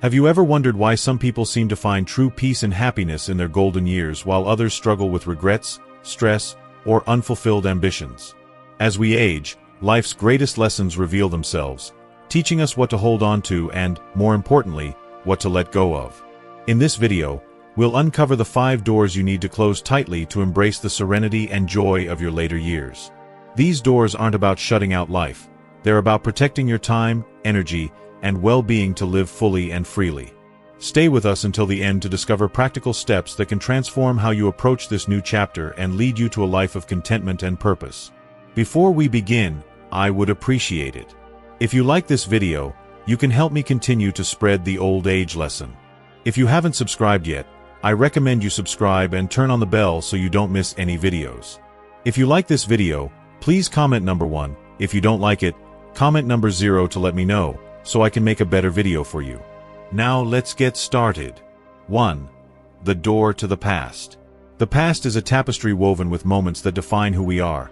Have you ever wondered why some people seem to find true peace and happiness in their golden years while others struggle with regrets, stress, or unfulfilled ambitions? As we age, life's greatest lessons reveal themselves, teaching us what to hold on to and, more importantly, what to let go of. In this video, we'll uncover the 5 doors you need to close tightly to embrace the serenity and joy of your later years. These doors aren't about shutting out life. They're about protecting your time, energy, and well-being to live fully and freely. Stay with us until the end to discover practical steps that can transform how you approach this new chapter and lead you to a life of contentment and purpose. Before we begin, I would appreciate it if you like this video. You can help me continue to spread the old age lesson. If you haven't subscribed yet, I recommend you subscribe and turn on the bell so you don't miss any videos. If you like this video, please comment number 1. If you don't like it, comment number 0 to let me know, so I can make a better video for you. Now let's get started. 1. The door to the past. The past is a tapestry woven with moments that define who we are,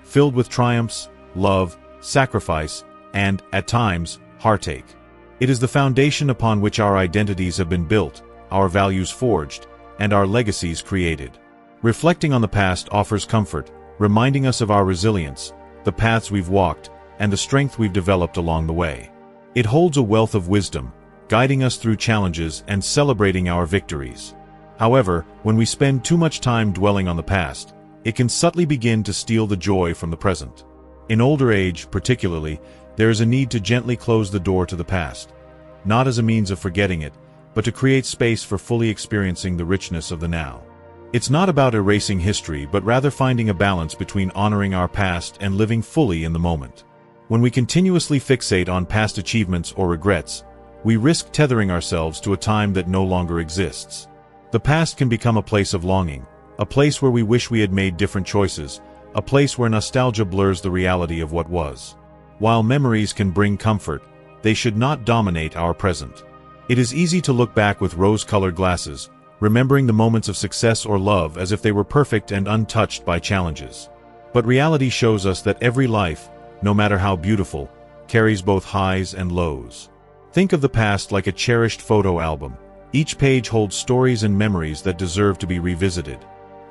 filled with triumphs, love, sacrifice, and, at times, heartache. It is the foundation upon which our identities have been built, our values forged, and our legacies created. Reflecting on the past offers comfort, reminding us of our resilience, the paths we've walked, and the strength we've developed along the way. It holds a wealth of wisdom, guiding us through challenges and celebrating our victories. However, when we spend too much time dwelling on the past, it can subtly begin to steal the joy from the present. In older age, particularly, there is a need to gently close the door to the past, not as a means of forgetting it, but to create space for fully experiencing the richness of the now. It's not about erasing history, but rather finding a balance between honoring our past and living fully in the moment. When we continuously fixate on past achievements or regrets, we risk tethering ourselves to a time that no longer exists. The past can become a place of longing, a place where we wish we had made different choices, a place where nostalgia blurs the reality of what was. While memories can bring comfort, they should not dominate our present. It is easy to look back with rose-colored glasses, remembering the moments of success or love as if they were perfect and untouched by challenges. But reality shows us that every life, no matter how beautiful, carries both highs and lows. Think of the past like a cherished photo album. Each page holds stories and memories that deserve to be revisited.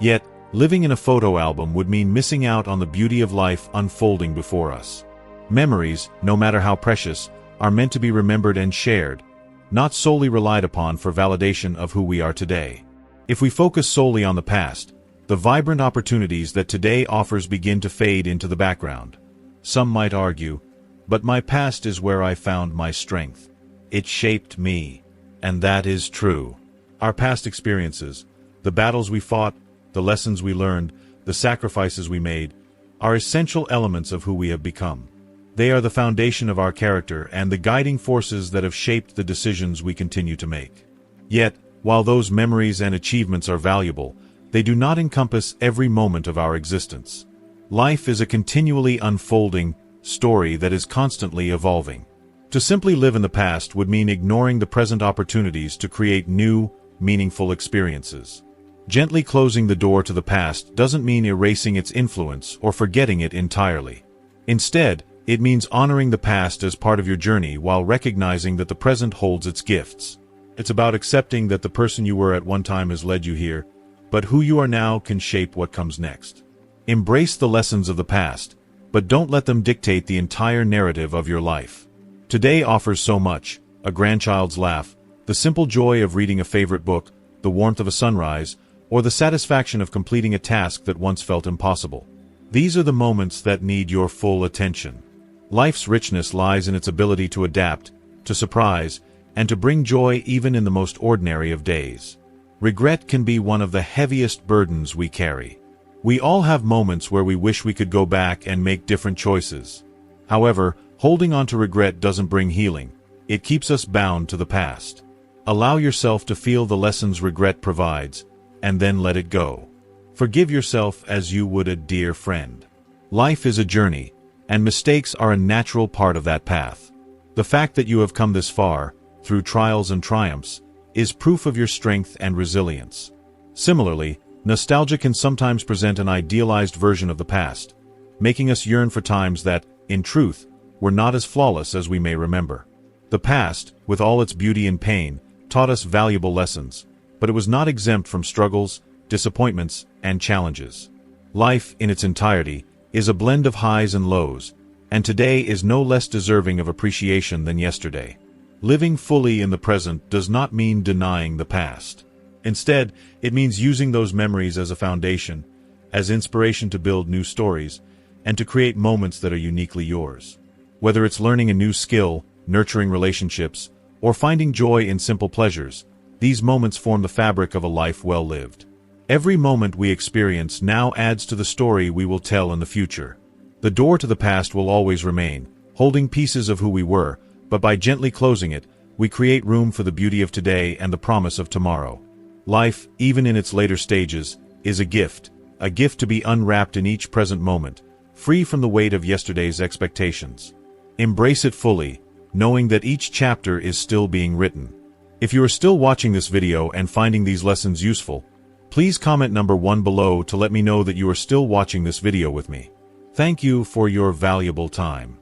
Yet, living in a photo album would mean missing out on the beauty of life unfolding before us. Memories, no matter how precious, are meant to be remembered and shared, not solely relied upon for validation of who we are today. If we focus solely on the past, the vibrant opportunities that today offers begin to fade into the background. Some might argue, but my past is where I found my strength. It shaped me. And that is true. Our past experiences, the battles we fought, the lessons we learned, the sacrifices we made, are essential elements of who we have become. They are the foundation of our character and the guiding forces that have shaped the decisions we continue to make. Yet, while those memories and achievements are valuable, they do not encompass every moment of our existence. Life is a continually unfolding story that is constantly evolving. To simply live in the past would mean ignoring the present opportunities to create new, meaningful experiences. Gently closing the door to the past doesn't mean erasing its influence or forgetting it entirely. Instead, it means honoring the past as part of your journey while recognizing that the present holds its gifts. It's about accepting that the person you were at one time has led you here, but who you are now can shape what comes next. Embrace the lessons of the past, but don't let them dictate the entire narrative of your life. Today offers so much: a grandchild's laugh, the simple joy of reading a favorite book, the warmth of a sunrise, or the satisfaction of completing a task that once felt impossible. These are the moments that need your full attention. Life's richness lies in its ability to adapt, to surprise, and to bring joy even in the most ordinary of days. Regret can be one of the heaviest burdens we carry. We all have moments where we wish we could go back and make different choices. However, holding on to regret doesn't bring healing. It keeps us bound to the past. Allow yourself to feel the lessons regret provides, and then let it go. Forgive yourself as you would a dear friend. Life is a journey, and mistakes are a natural part of that path. The fact that you have come this far, through trials and triumphs, is proof of your strength and resilience. Similarly, nostalgia can sometimes present an idealized version of the past, making us yearn for times that, in truth, were not as flawless as we may remember. The past, with all its beauty and pain, taught us valuable lessons, but it was not exempt from struggles, disappointments, and challenges. Life, in its entirety, is a blend of highs and lows, and today is no less deserving of appreciation than yesterday. Living fully in the present does not mean denying the past. Instead, it means using those memories as a foundation, as inspiration to build new stories, and to create moments that are uniquely yours. Whether it's learning a new skill, nurturing relationships, or finding joy in simple pleasures, these moments form the fabric of a life well lived. Every moment we experience now adds to the story we will tell in the future. The door to the past will always remain, holding pieces of who we were, but by gently closing it, we create room for the beauty of today and the promise of tomorrow. Life, even in its later stages, is a gift to be unwrapped in each present moment, free from the weight of yesterday's expectations. Embrace it fully, knowing that each chapter is still being written. If you are still watching this video and finding these lessons useful, please comment number 1 below to let me know that you are still watching this video with me. Thank you for your valuable time.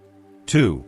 2.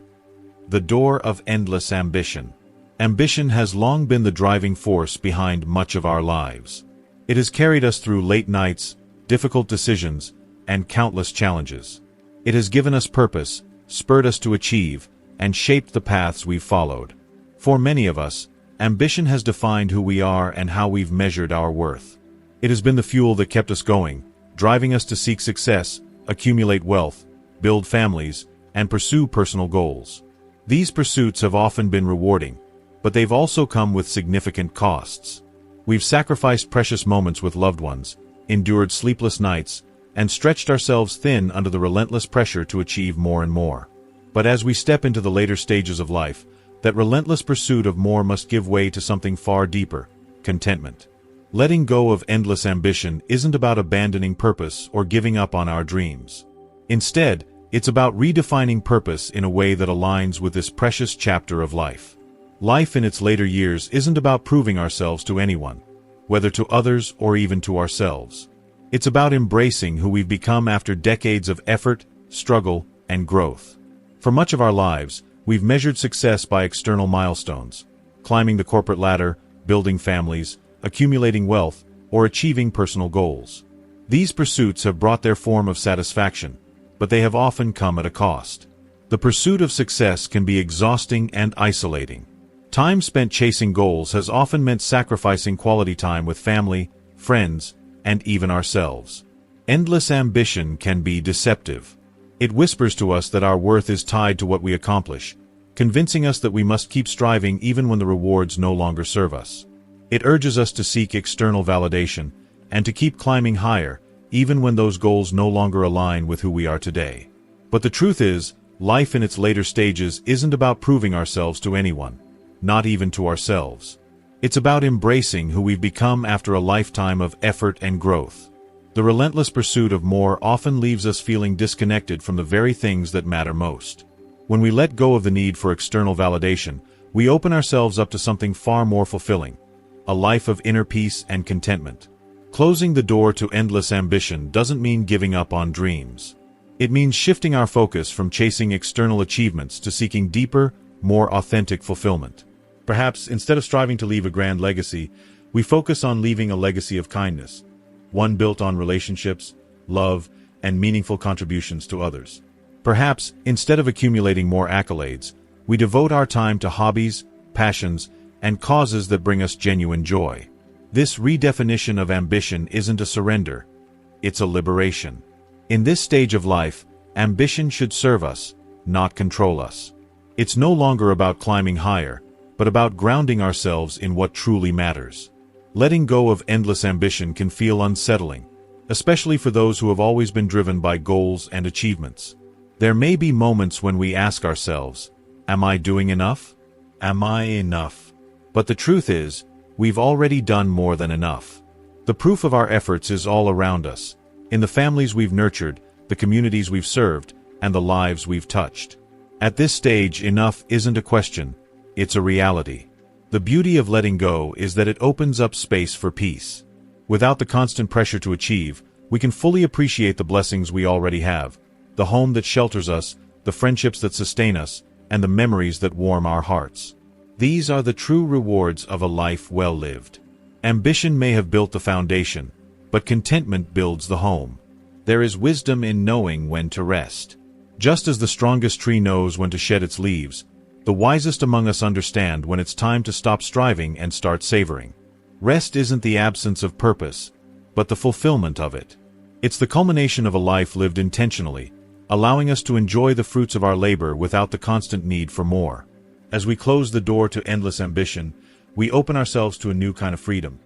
The door of endless ambition. Ambition has long been the driving force behind much of our lives. It has carried us through late nights, difficult decisions, and countless challenges. It has given us purpose, spurred us to achieve, and shaped the paths we've followed. For many of us, ambition has defined who we are and how we've measured our worth. It has been the fuel that kept us going, driving us to seek success, accumulate wealth, build families, and pursue personal goals. These pursuits have often been rewarding, but they've also come with significant costs. We've sacrificed precious moments with loved ones, endured sleepless nights, and stretched ourselves thin under the relentless pressure to achieve more and more. But as we step into the later stages of life, that relentless pursuit of more must give way to something far deeper: contentment. Letting go of endless ambition isn't about abandoning purpose or giving up on our dreams. Instead, it's about redefining purpose in a way that aligns with this precious chapter of life. Life in its later years isn't about proving ourselves to anyone, whether to others or even to ourselves. It's about embracing who we've become after decades of effort, struggle, and growth. For much of our lives, we've measured success by external milestones: climbing the corporate ladder, building families, accumulating wealth, or achieving personal goals. These pursuits have brought their form of satisfaction, but they have often come at a cost. The pursuit of success can be exhausting and isolating. Time spent chasing goals has often meant sacrificing quality time with family, friends, and even ourselves. Endless ambition can be deceptive. It whispers to us that our worth is tied to what we accomplish, convincing us that we must keep striving even when the rewards no longer serve us. It urges us to seek external validation and to keep climbing higher, even when those goals no longer align with who we are today. But the truth is, life in its later stages isn't about proving ourselves to anyone, not even to ourselves. It's about embracing who we've become after a lifetime of effort and growth. The relentless pursuit of more often leaves us feeling disconnected from the very things that matter most. When we let go of the need for external validation, we open ourselves up to something far more fulfilling: a life of inner peace and contentment. Closing the door to endless ambition doesn't mean giving up on dreams. It means shifting our focus from chasing external achievements to seeking deeper, more authentic fulfillment. Perhaps, instead of striving to leave a grand legacy, we focus on leaving a legacy of kindness, one built on relationships, love, and meaningful contributions to others. Perhaps, instead of accumulating more accolades, we devote our time to hobbies, passions, and causes that bring us genuine joy. This redefinition of ambition isn't a surrender, it's a liberation. In this stage of life, ambition should serve us, not control us. It's no longer about climbing higher, but about grounding ourselves in what truly matters. Letting go of endless ambition can feel unsettling, especially for those who have always been driven by goals and achievements. There may be moments when we ask ourselves, am I doing enough? Am I enough? But the truth is, we've already done more than enough. The proof of our efforts is all around us, in the families we've nurtured, the communities we've served, and the lives we've touched. At this stage, enough isn't a question, it's a reality. The beauty of letting go is that it opens up space for peace. Without the constant pressure to achieve, we can fully appreciate the blessings we already have: the home that shelters us, the friendships that sustain us, and the memories that warm our hearts. These are the true rewards of a life well lived. Ambition may have built the foundation, but contentment builds the home. There is wisdom in knowing when to rest. Just as the strongest tree knows when to shed its leaves, the wisest among us understand when it's time to stop striving and start savoring. Rest isn't the absence of purpose, but the fulfillment of it. It's the culmination of a life lived intentionally, allowing us to enjoy the fruits of our labor without the constant need for more. As we close the door to endless ambition, we open ourselves to a new kind of freedom.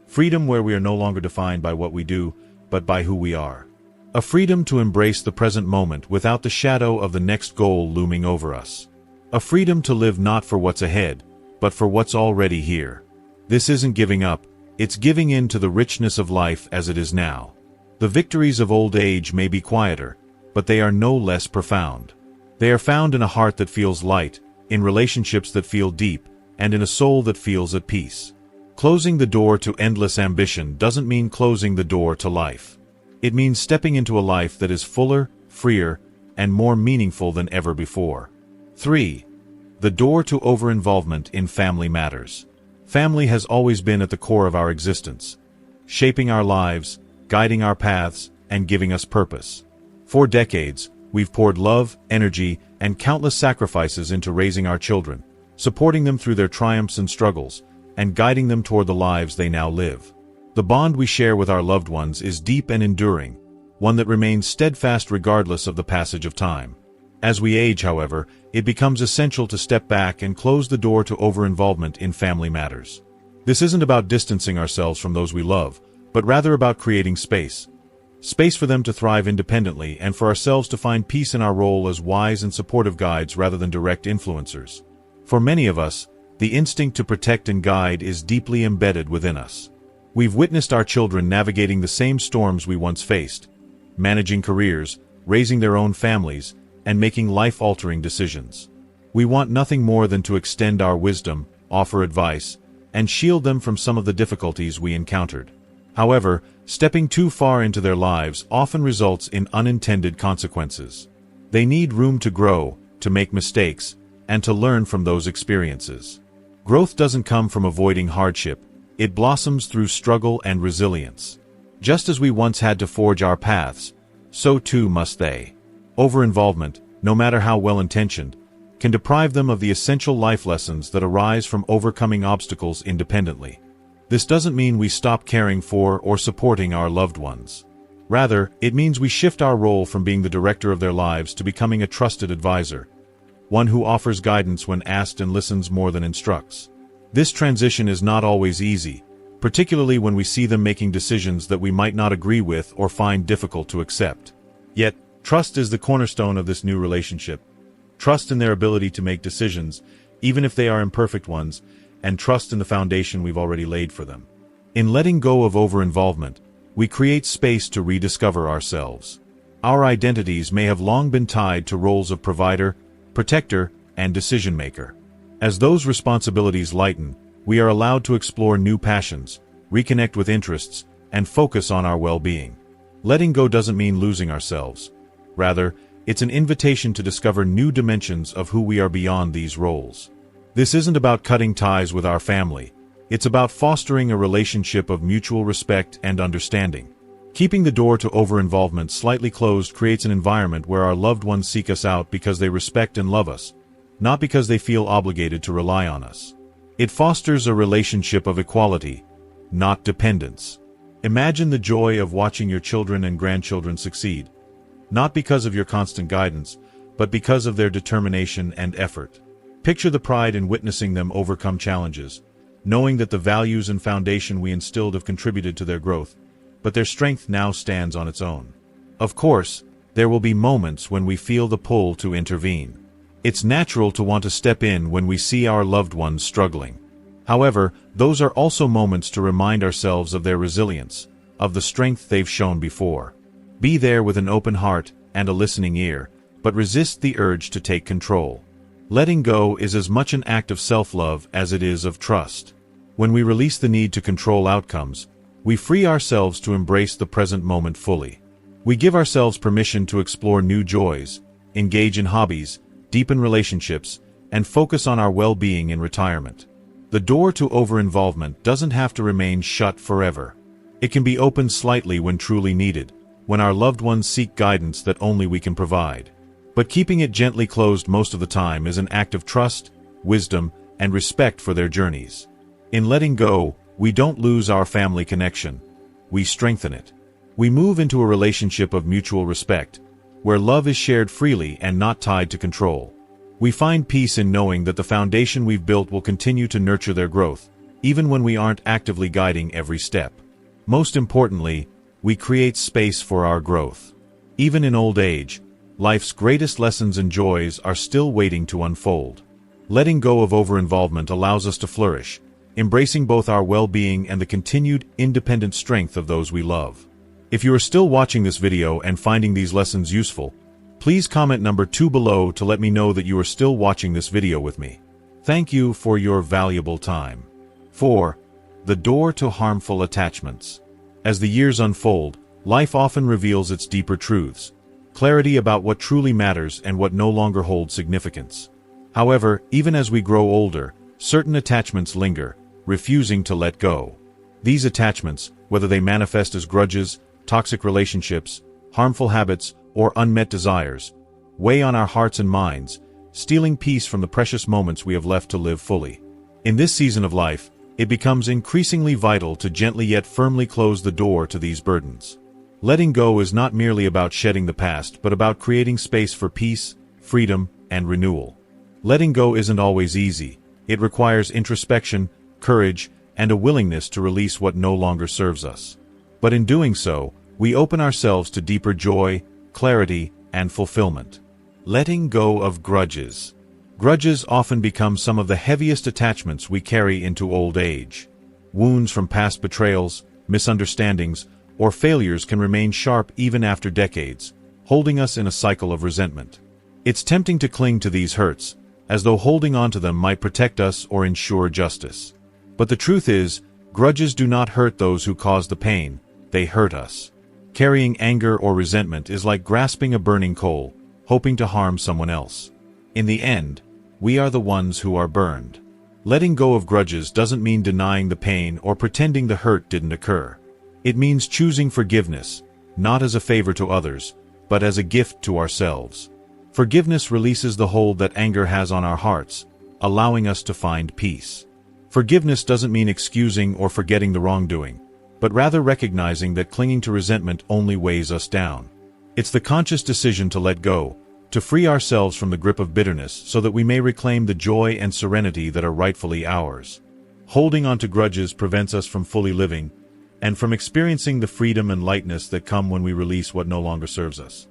Freedom where we are no longer defined by what we do, but by who we are. A freedom to embrace the present moment without the shadow of the next goal looming over us. A freedom to live not for what's ahead, but for what's already here. This isn't giving up, it's giving in to the richness of life as it is now. The victories of old age may be quieter, but they are no less profound. They are found in a heart that feels light, in relationships that feel deep, and in a soul that feels at peace. Closing the door to endless ambition doesn't mean closing the door to life. It means stepping into a life that is fuller, freer, and more meaningful than ever before. 3. The door to over-involvement in family matters. Family has always been at the core of our existence, shaping our lives, guiding our paths, and giving us purpose. For decades, we've poured love, energy, and countless sacrifices into raising our children, supporting them through their triumphs and struggles, and guiding them toward the lives they now live. The bond we share with our loved ones is deep and enduring, one that remains steadfast regardless of the passage of time. As we age, however, it becomes essential to step back and close the door to over-involvement in family matters. This isn't about distancing ourselves from those we love, but rather about creating space. Space for them to thrive independently and for ourselves to find peace in our role as wise and supportive guides rather than direct influencers. For many of us, the instinct to protect and guide is deeply embedded within us. We've witnessed our children navigating the same storms we once faced, managing careers, raising their own families, and making life-altering decisions. We want nothing more than to extend our wisdom, offer advice, and shield them from some of the difficulties we encountered. However, stepping too far into their lives often results in unintended consequences. They need room to grow, to make mistakes, and to learn from those experiences. Growth doesn't come from avoiding hardship, it blossoms through struggle and resilience. Just as we once had to forge our paths, so too must they. Over-involvement, no matter how well-intentioned, can deprive them of the essential life lessons that arise from overcoming obstacles independently. This doesn't mean we stop caring for or supporting our loved ones. Rather, it means we shift our role from being the director of their lives to becoming a trusted advisor, one who offers guidance when asked and listens more than instructs. This transition is not always easy, particularly when we see them making decisions that we might not agree with or find difficult to accept. Yet, trust is the cornerstone of this new relationship. Trust in their ability to make decisions, even if they are imperfect ones, and trust in the foundation we've already laid for them. In letting go of over-involvement, we create space to rediscover ourselves. Our identities may have long been tied to roles of provider, protector, and decision-maker. As those responsibilities lighten, we are allowed to explore new passions, reconnect with interests, and focus on our well-being. Letting go doesn't mean losing ourselves. Rather, it's an invitation to discover new dimensions of who we are beyond these roles. This isn't about cutting ties with our family. It's about fostering a relationship of mutual respect and understanding. Keeping the door to over-involvement slightly closed creates an environment where our loved ones seek us out because they respect and love us, not because they feel obligated to rely on us. It fosters a relationship of equality, not dependence. Imagine the joy of watching your children and grandchildren succeed, not because of your constant guidance, but because of their determination and effort. Picture the pride in witnessing them overcome challenges, knowing that the values and foundation we instilled have contributed to their growth, but their strength now stands on its own. Of course, there will be moments when we feel the pull to intervene. It's natural to want to step in when we see our loved ones struggling. However, those are also moments to remind ourselves of their resilience, of the strength they've shown before. Be there with an open heart and a listening ear, but resist the urge to take control. Letting go is as much an act of self-love as it is of trust. When we release the need to control outcomes, we free ourselves to embrace the present moment fully. We give ourselves permission to explore new joys, engage in hobbies, deepen relationships, and focus on our well-being in retirement. The door to over-involvement doesn't have to remain shut forever. It can be opened slightly when truly needed, when our loved ones seek guidance that only we can provide. But keeping it gently closed most of the time is an act of trust, wisdom, and respect for their journeys. In letting go, we don't lose our family connection. We strengthen it. We move into a relationship of mutual respect, where love is shared freely and not tied to control. We find peace in knowing that the foundation we've built will continue to nurture their growth, even when we aren't actively guiding every step. Most importantly, we create space for our growth. Even in old age, life's greatest lessons and joys are still waiting to unfold. Letting go of over-involvement allows us to flourish, embracing both our well-being and the continued, independent strength of those we love. If you are still watching this video and finding these lessons useful, please comment number 2 below to let me know that you are still watching this video with me. Thank you for your valuable time. 4. The door to harmful attachments. As the years unfold, life often reveals its deeper truths, clarity about what truly matters and what no longer holds significance. However, even as we grow older, certain attachments linger, refusing to let go. These attachments, whether they manifest as grudges, toxic relationships, harmful habits, or unmet desires, weigh on our hearts and minds, stealing peace from the precious moments we have left to live fully. In this season of life, it becomes increasingly vital to gently yet firmly close the door to these burdens. Letting go is not merely about shedding the past, but about creating space for peace, freedom, and renewal. Letting go isn't always easy. It requires introspection, courage, and a willingness to release what no longer serves us. But in doing so, we open ourselves to deeper joy, clarity, and fulfillment. Letting go of grudges. Grudges often become some of the heaviest attachments we carry into old age. Wounds from past betrayals, misunderstandings, or failures can remain sharp even after decades, holding us in a cycle of resentment. It's tempting to cling to these hurts, as though holding on to them might protect us or ensure justice. But the truth is, grudges do not hurt those who cause the pain, they hurt us. Carrying anger or resentment is like grasping a burning coal, hoping to harm someone else. In the end, we are the ones who are burned. Letting go of grudges doesn't mean denying the pain or pretending the hurt didn't occur. It means choosing forgiveness, not as a favor to others, but as a gift to ourselves. Forgiveness releases the hold that anger has on our hearts, allowing us to find peace. Forgiveness doesn't mean excusing or forgetting the wrongdoing, but rather recognizing that clinging to resentment only weighs us down. It's the conscious decision to let go, to free ourselves from the grip of bitterness so that we may reclaim the joy and serenity that are rightfully ours. Holding on to grudges prevents us from fully living, and from experiencing the freedom and lightness that come when we release what no longer serves us.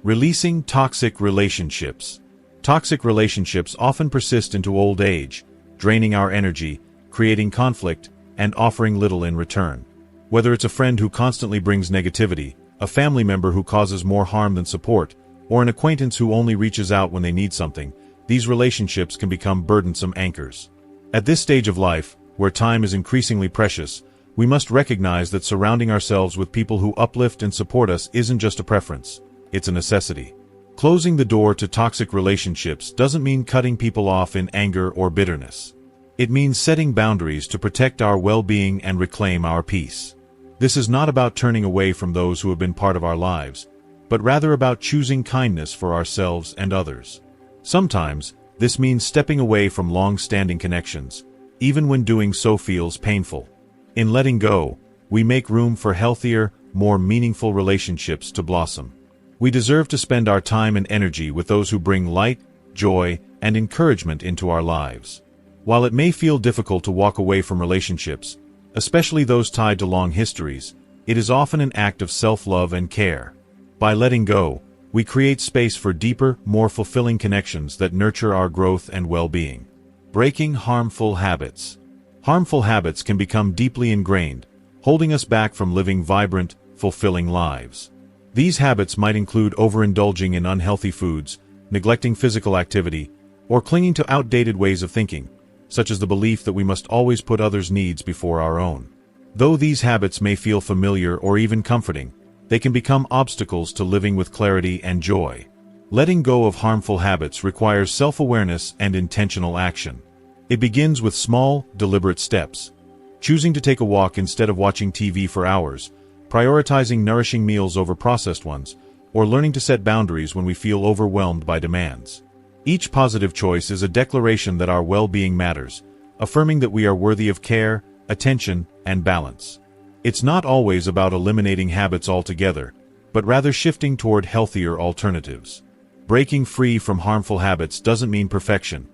Releasing toxic relationships. Toxic relationships often persist into old age, draining our energy, creating conflict, and offering little in return. Whether it's a friend who constantly brings negativity, a family member who causes more harm than support, or an acquaintance who only reaches out when they need something, these relationships can become burdensome anchors. At this stage of life, where time is increasingly precious, we must recognize that surrounding ourselves with people who uplift and support us isn't just a preference, it's a necessity. Closing the door to toxic relationships doesn't mean cutting people off in anger or bitterness. It means setting boundaries to protect our well-being and reclaim our peace. This is not about turning away from those who have been part of our lives, but rather about choosing kindness for ourselves and others. Sometimes, this means stepping away from long-standing connections, even when doing so feels painful. In letting go, we make room for healthier, more meaningful relationships to blossom. We deserve to spend our time and energy with those who bring light, joy, and encouragement into our lives. While it may feel difficult to walk away from relationships, especially those tied to long histories, it is often an act of self-love and care. By letting go, we create space for deeper, more fulfilling connections that nurture our growth and well-being. Breaking harmful habits. Harmful habits can become deeply ingrained, holding us back from living vibrant, fulfilling lives. These habits might include overindulging in unhealthy foods, neglecting physical activity, or clinging to outdated ways of thinking, such as the belief that we must always put others' needs before our own. Though these habits may feel familiar or even comforting, they can become obstacles to living with clarity and joy. Letting go of harmful habits requires self-awareness and intentional action. It begins with small, deliberate steps. Choosing to take a walk instead of watching TV for hours, prioritizing nourishing meals over processed ones, or learning to set boundaries when we feel overwhelmed by demands. Each positive choice is a declaration that our well-being matters, affirming that we are worthy of care, attention, and balance. It's not always about eliminating habits altogether, but rather shifting toward healthier alternatives. Breaking free from harmful habits doesn't mean perfection.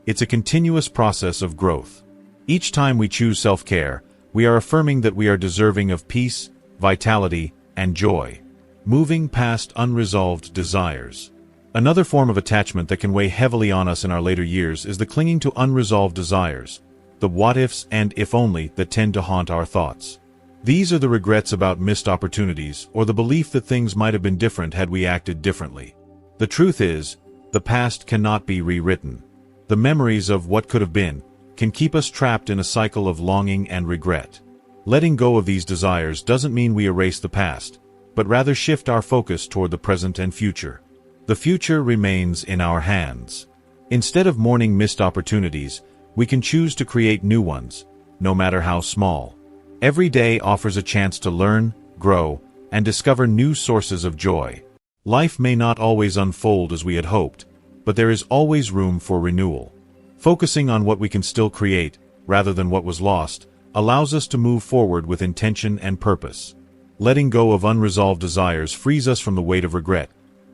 It's a continuous process of growth. Each time we choose self-care, we are affirming that we are deserving of peace, vitality, and joy. Moving past unresolved desires. Another form of attachment that can weigh heavily on us in our later years is the clinging to unresolved desires, the what-ifs and if-only that tend to haunt our thoughts. These are the regrets about missed opportunities or the belief that things might have been different had we acted differently. The truth is, the past cannot be rewritten. The memories of what could have been can keep us trapped in a cycle of longing and regret. Letting go of these desires doesn't mean we erase the past, but rather shift our focus toward the present and future. The future remains in our hands. Instead of mourning missed opportunities, we can choose to create new ones, no matter how small. Every day offers a chance to learn, grow, and discover new sources of joy. Life may not always unfold as we had hoped, but there is always room for renewal. Focusing on what we can still create, rather than what was lost, allows us to move forward with intention and purpose. Letting go of unresolved desires frees us from the weight of regret,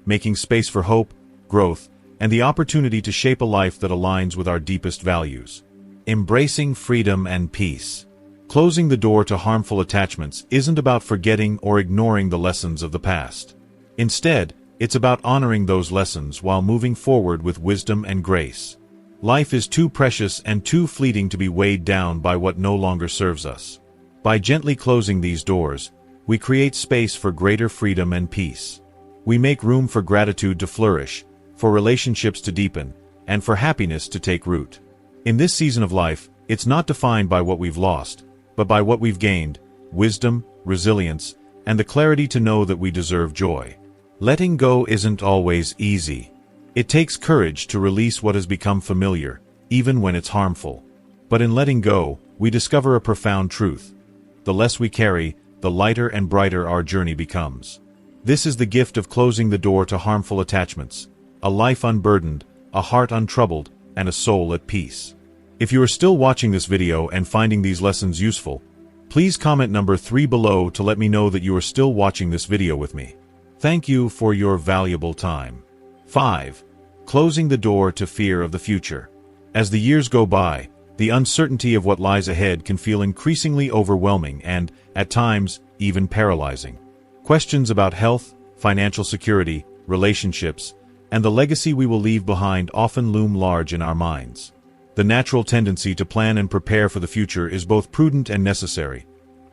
making space for hope, growth, and the opportunity to shape a life that aligns with our deepest values. Embracing freedom and peace. Closing the door to harmful attachments isn't about forgetting or ignoring the lessons of the past. Instead, it's about honoring those lessons while moving forward with wisdom and grace. Life is too precious and too fleeting to be weighed down by what no longer serves us. By gently closing these doors, we create space for greater freedom and peace. We make room for gratitude to flourish, for relationships to deepen, and for happiness to take root. In this season of life, it's not defined by what we've lost, but by what we've gained: wisdom, resilience, and the clarity to know that we deserve joy. Letting go isn't always easy. It takes courage to release what has become familiar, even when it's harmful. But in letting go, we discover a profound truth. The less we carry, the lighter and brighter our journey becomes. This is the gift of closing the door to harmful attachments: a life unburdened, a heart untroubled, and a soul at peace. If you are still watching this video and finding these lessons useful, please comment number 3 below to let me know that you are still watching this video with me. Thank you for your valuable time. 5. Closing the door to fear of the future. As the years go by, the uncertainty of what lies ahead can feel increasingly overwhelming and, at times, even paralyzing. Questions about health, financial security, relationships, and the legacy we will leave behind often loom large in our minds. The natural tendency to plan and prepare for the future is both prudent and necessary,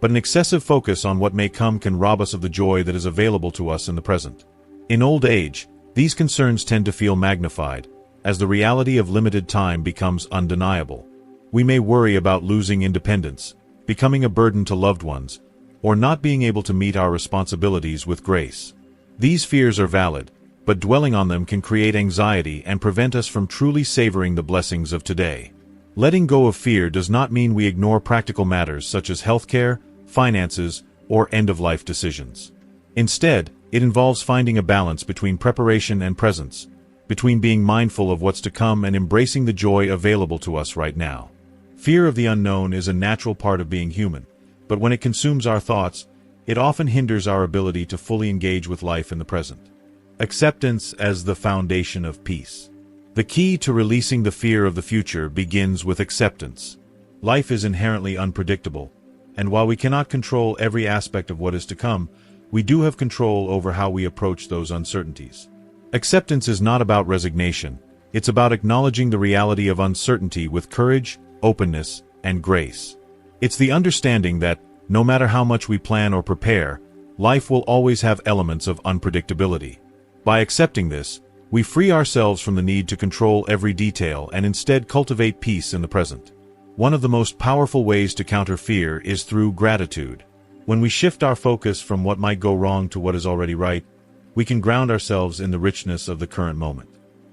but an excessive focus on what may come can rob us of the joy that is available to us in the present. In old age, these concerns tend to feel magnified, as the reality of limited time becomes undeniable. We may worry about losing independence, becoming a burden to loved ones, or not being able to meet our responsibilities with grace. These fears are valid, but dwelling on them can create anxiety and prevent us from truly savoring the blessings of today. Letting go of fear does not mean we ignore practical matters such as healthcare, finances, or end-of-life decisions. Instead, it involves finding a balance between preparation and presence, between being mindful of what's to come and embracing the joy available to us right now. Fear of the unknown is a natural part of being human, but when it consumes our thoughts, it often hinders our ability to fully engage with life in the present. Acceptance as the foundation of peace. The key to releasing the fear of the future begins with acceptance. Life is inherently unpredictable, and while we cannot control every aspect of what is to come, we do have control over how we approach those uncertainties. Acceptance is not about resignation, it's about acknowledging the reality of uncertainty with courage, openness, and grace. It's the understanding that, no matter how much we plan or prepare, life will always have elements of unpredictability. By accepting this, we free ourselves from the need to control every detail and instead cultivate peace in the present. One of the most powerful ways to counter fear is through gratitude. When we shift our focus from what might go wrong to what is already right, we can ground ourselves in the richness of the current moment.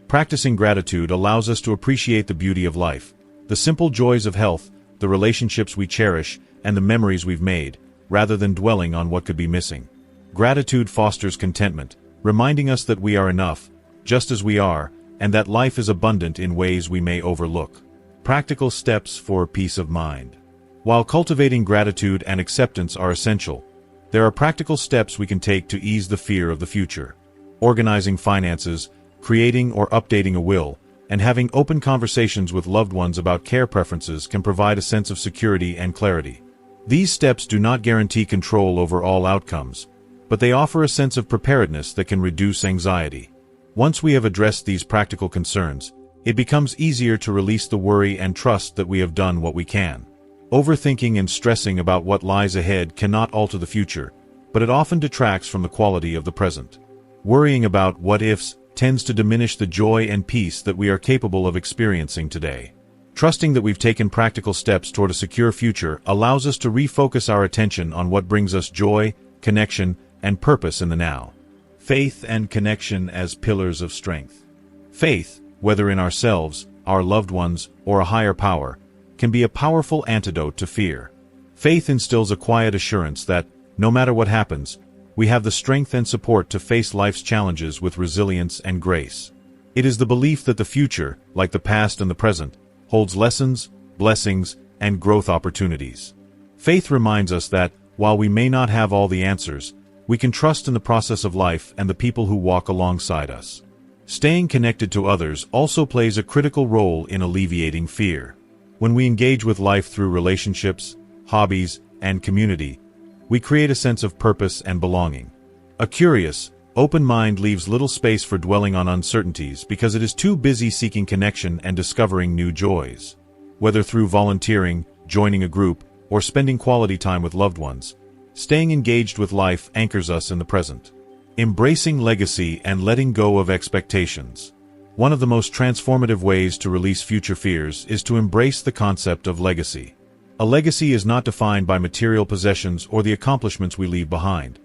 Practicing gratitude allows us to appreciate the beauty of life, the simple joys of health, the relationships we cherish, and the memories we've made, rather than dwelling on what could be missing. Gratitude fosters contentment, reminding us that we are enough, just as we are, and that life is abundant in ways we may overlook. Practical steps for peace of mind. While cultivating gratitude and acceptance are essential, there are practical steps we can take to ease the fear of the future. Organizing finances, creating or updating a will, and having open conversations with loved ones about care preferences can provide a sense of security and clarity. These steps do not guarantee control over all outcomes, but they offer a sense of preparedness that can reduce anxiety. Once we have addressed these practical concerns, it becomes easier to release the worry and trust that we have done what we can. Overthinking and stressing about what lies ahead cannot alter the future, but it often detracts from the quality of the present. Worrying about what-ifs tends to diminish the joy and peace that we are capable of experiencing today. Trusting that we've taken practical steps toward a secure future allows us to refocus our attention on what brings us joy, connection, and purpose in the now. Faith and connection as pillars of strength. Faith, whether in ourselves, our loved ones, or a higher power, can be a powerful antidote to fear. Faith instills a quiet assurance that, no matter what happens, we have the strength and support to face life's challenges with resilience and grace. It is the belief that the future, like the past and the present, holds lessons, blessings, and growth opportunities. Faith reminds us that, while we may not have all the answers, we can trust in the process of life and the people who walk alongside us. Staying connected to others also plays a critical role in alleviating fear. When we engage with life through relationships, hobbies, and community, we create a sense of purpose and belonging. A curious, open mind leaves little space for dwelling on uncertainties because it is too busy seeking connection and discovering new joys. Whether through volunteering, joining a group, or spending quality time with loved ones, staying engaged with life anchors us in the present. Embracing legacy and letting go of expectations. One of the most transformative ways to release future fears is to embrace the concept of legacy. A legacy is not defined by material possessions or the accomplishments we leave behind.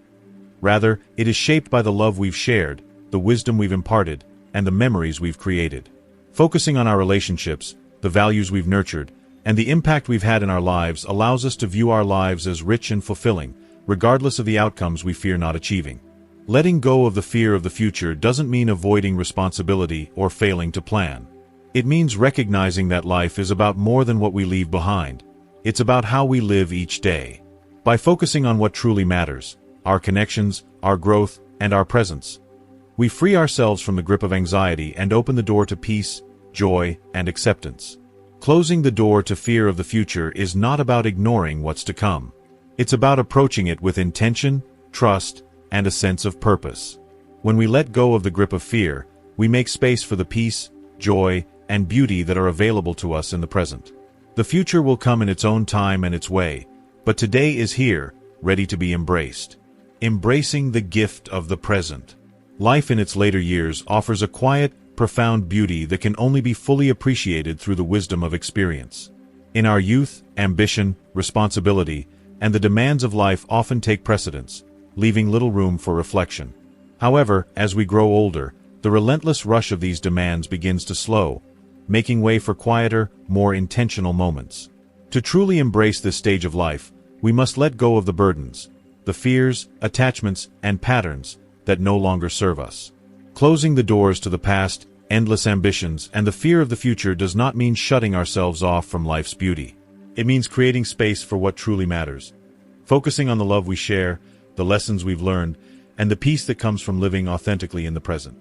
Rather, it is shaped by the love we've shared, the wisdom we've imparted, and the memories we've created. Focusing on our relationships, the values we've nurtured, and the impact we've had in our lives allows us to view our lives as rich and fulfilling, regardless of the outcomes we fear not achieving. Letting go of the fear of the future doesn't mean avoiding responsibility or failing to plan. It means recognizing that life is about more than what we leave behind. It's about how we live each day. By focusing on what truly matters, our connections, our growth, and our presence, we free ourselves from the grip of anxiety and open the door to peace, joy, and acceptance. Closing the door to fear of the future is not about ignoring what's to come. It's about approaching it with intention, trust, and a sense of purpose. When we let go of the grip of fear, we make space for the peace, joy, and beauty that are available to us in the present. The future will come in its own time and its way, but today is here, ready to be embraced. Embracing the gift of the present. Life in its later years offers a quiet, profound beauty that can only be fully appreciated through the wisdom of experience. In our youth, ambition, responsibility, and the demands of life often take precedence, leaving little room for reflection. However, as we grow older, the relentless rush of these demands begins to slow, making way for quieter, more intentional moments. To truly embrace this stage of life, we must let go of the burdens, the fears, attachments, and patterns that no longer serve us. Closing the doors to the past, endless ambitions, and the fear of the future does not mean shutting ourselves off from life's beauty. It means creating space for what truly matters, focusing on the love we share, the lessons we've learned, and the peace that comes from living authentically in the present.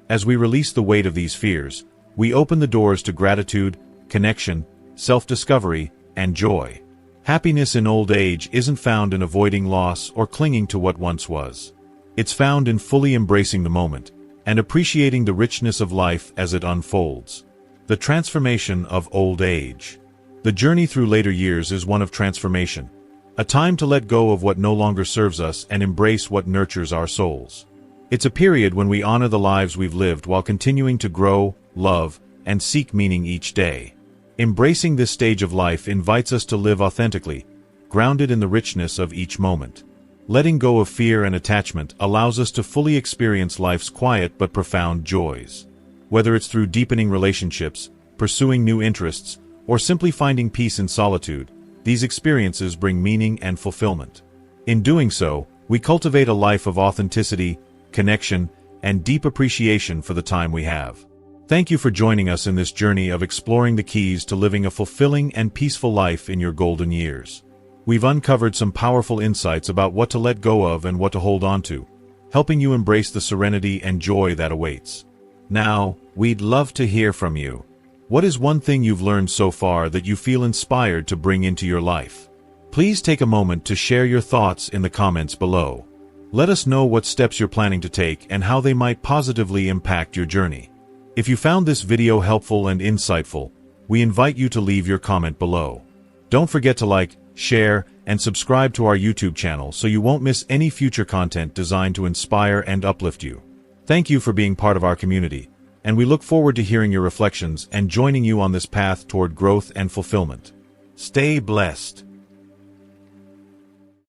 As we release the weight of these fears, we open the doors to gratitude, connection, self-discovery, and joy. Happiness in old age isn't found in avoiding loss or clinging to what once was. It's found in fully embracing the moment and appreciating the richness of life as it unfolds. The transformation of old age. The journey through later years is one of transformation, a time to let go of what no longer serves us and embrace what nurtures our souls. It's a period when we honor the lives we've lived while continuing to grow, love, and seek meaning each day. Embracing this stage of life invites us to live authentically, grounded in the richness of each moment. Letting go of fear and attachment allows us to fully experience life's quiet but profound joys. Whether it's through deepening relationships, pursuing new interests, or simply finding peace in solitude, these experiences bring meaning and fulfillment. In doing so, we cultivate a life of authenticity, connection, and deep appreciation for the time we have. Thank you for joining us in this journey of exploring the keys to living a fulfilling and peaceful life in your golden years. We've uncovered some powerful insights about what to let go of and what to hold on to, helping you embrace the serenity and joy that awaits. Now, we'd love to hear from you. What is one thing you've learned so far that you feel inspired to bring into your life? Please take a moment to share your thoughts in the comments below. Let us know what steps you're planning to take and how they might positively impact your journey. If you found this video helpful and insightful, we invite you to leave your comment below. Don't forget to like, share, and subscribe to our YouTube channel so you won't miss any future content designed to inspire and uplift you. Thank you for being part of our community, and we look forward to hearing your reflections and joining you on this path toward growth and fulfillment. Stay blessed.